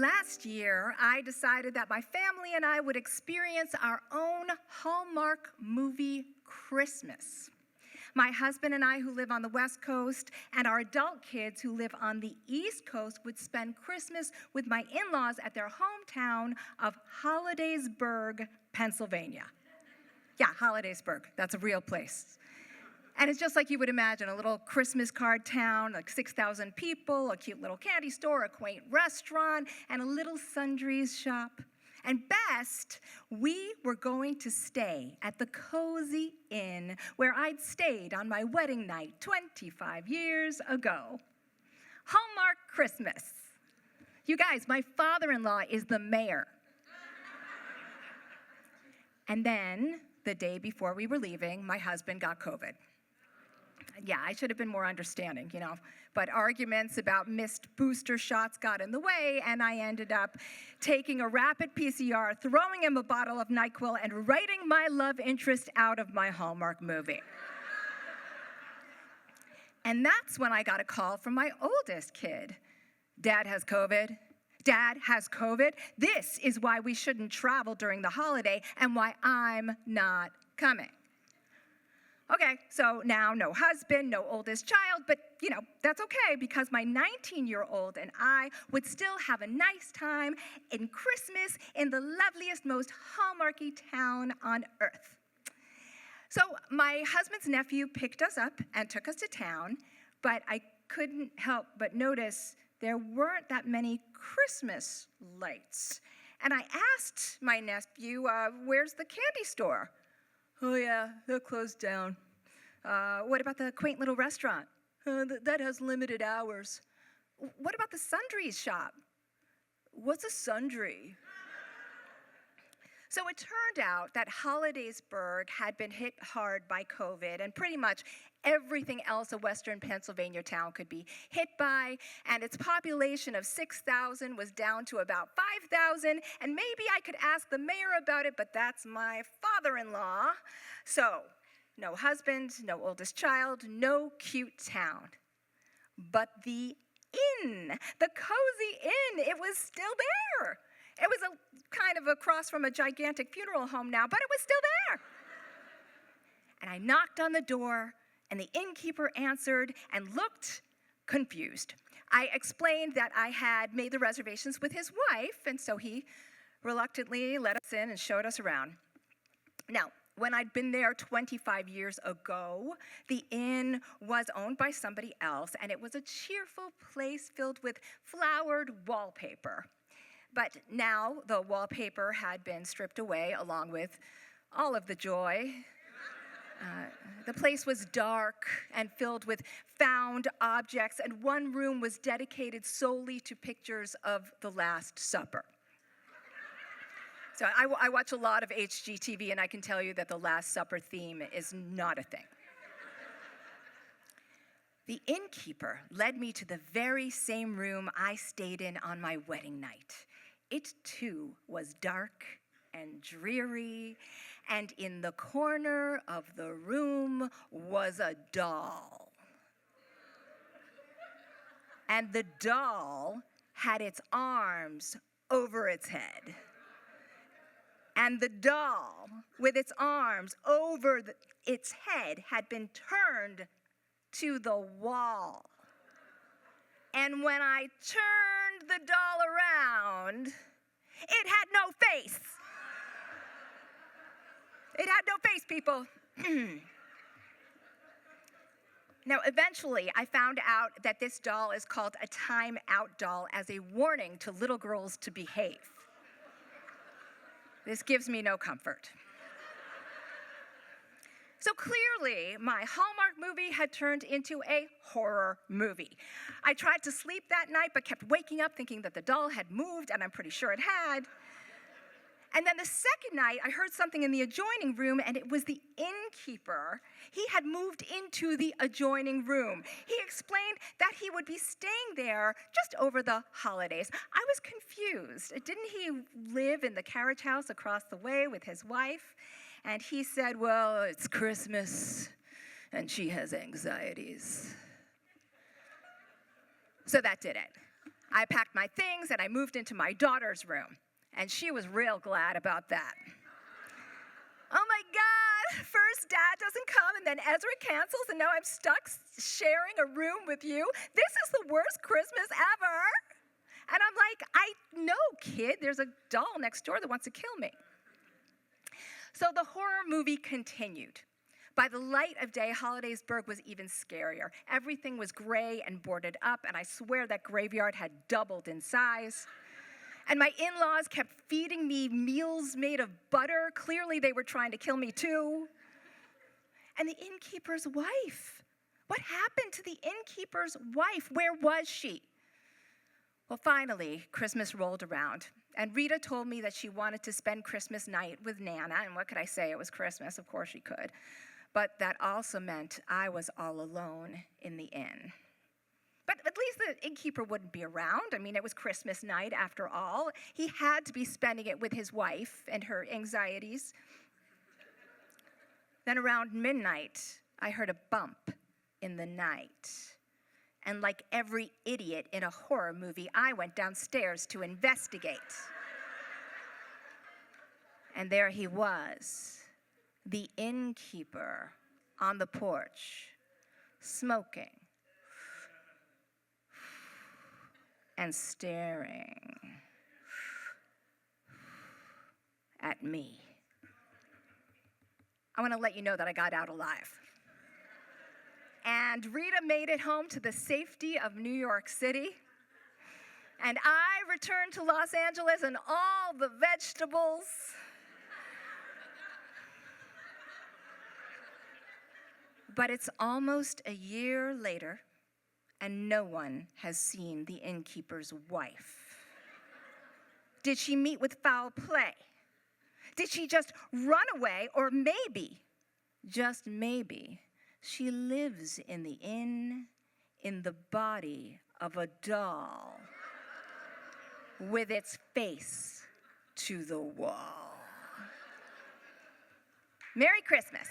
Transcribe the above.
Last year, I decided that my family and I would experience our own Hallmark movie Christmas. My husband and I, who live on the West Coast, and our adult kids who live on the East Coast would spend Christmas with my in-laws at their hometown of Hollidaysburg, Pennsylvania. Yeah, Hollidaysburg, that's a real place. And it's just like you would imagine, a little Christmas card town, like 6,000 people, a cute little candy store, a quaint restaurant, and a little sundries shop. And best, we were going to stay at the Cozy Inn where I'd stayed on my wedding night 25 years ago. Hallmark Christmas. You guys, my father-in-law is the mayor. And then, the day before we were leaving, my husband got COVID. Yeah, I should have been more understanding, but arguments about missed booster shots got in the way, and I ended up taking a rapid PCR, throwing him a bottle of NyQuil, and writing my love interest out of my Hallmark movie. And that's when I got a call from my oldest kid. Dad has COVID. Dad has COVID. This is why we shouldn't travel during the holiday and why I'm not coming. Okay, so now no husband, no oldest child, but that's okay because my 19-year-old and I would still have a nice time in Christmas in the loveliest, most Hallmarky town on earth. So my husband's nephew picked us up and took us to town, but I couldn't help but notice there weren't that many Christmas lights. And I asked my nephew, where's the candy store? Oh yeah, they're closed down. What about the quaint little restaurant? That has limited hours. What about the sundries shop? What's a sundry? So it turned out that Hollidaysburg had been hit hard by COVID and pretty much everything else a Western Pennsylvania town could be hit by, and its population of 6,000 was down to about 5,000, and maybe I could ask the mayor about it, but that's my father-in-law. So, no husband, no oldest child, no cute town. But the inn, the Cozy Inn, it was still there. It was kind of across from a gigantic funeral home now, but it was still there. And I knocked on the door, and the innkeeper answered and looked confused. I explained that I had made the reservations with his wife, and so he reluctantly let us in and showed us around. Now, when I'd been there 25 years ago, the inn was owned by somebody else, and it was a cheerful place filled with flowered wallpaper. But now the wallpaper had been stripped away along with all of the joy. The place was dark and filled with found objects, and one room was dedicated solely to pictures of the Last Supper. So I watch a lot of HGTV, and I can tell you that the Last Supper theme is not a thing. The innkeeper led me to the very same room I stayed in on my wedding night. It, too, was dark and dreary, and in the corner of the room was a doll. And the doll had its arms over its head. And the doll, with its arms over its head, had been turned to the wall. And when I turned the doll around, it had no face. It had no face, people. Now, eventually, I found out that this doll is called a time-out doll as a warning to little girls to behave. This gives me no comfort. So clearly, my Hallmark movie had turned into a horror movie. I tried to sleep that night, but kept waking up thinking that the doll had moved, and I'm pretty sure it had. And then the second night, I heard something in the adjoining room, and it was the innkeeper. He had moved into the adjoining room. He explained that he would be staying there just over the holidays. I was confused. Didn't he live in the carriage house across the way with his wife? And he said, well, it's Christmas, and she has anxieties. So that did it. I packed my things and I moved into my daughter's room, and she was real glad about that. Oh my God, first Dad doesn't come, and then Ezra cancels, and now I'm stuck sharing a room with you. This is the worst Christmas ever. And I'm like, I know, kid, there's a doll next door that wants to kill me. So the horror movie continued. By the light of day, Hollidaysburg was even scarier. Everything was gray and boarded up, and I swear that graveyard had doubled in size. And my in-laws kept feeding me meals made of butter. Clearly, they were trying to kill me too. And the innkeeper's wife. What happened to the innkeeper's wife? Where was she? Well, finally, Christmas rolled around, and Rita told me that she wanted to spend Christmas night with Nana, and what could I say? It was Christmas, of course she could. But that also meant I was all alone in the inn. But at least the innkeeper wouldn't be around. I mean, it was Christmas night after all. He had to be spending it with his wife and her anxieties. Then around midnight, I heard a bump in the night. And like every idiot in a horror movie, I went downstairs to investigate. And there he was, the innkeeper on the porch, smoking and staring at me. I want to let you know that I got out alive. And Rita made it home to the safety of New York City. And I returned to Los Angeles and all the vegetables. But it's almost a year later, and no one has seen the innkeeper's wife. Did she meet with foul play? Did she just run away? Or maybe, just maybe, she lives in the inn in the body of a doll with its face to the wall. Merry Christmas.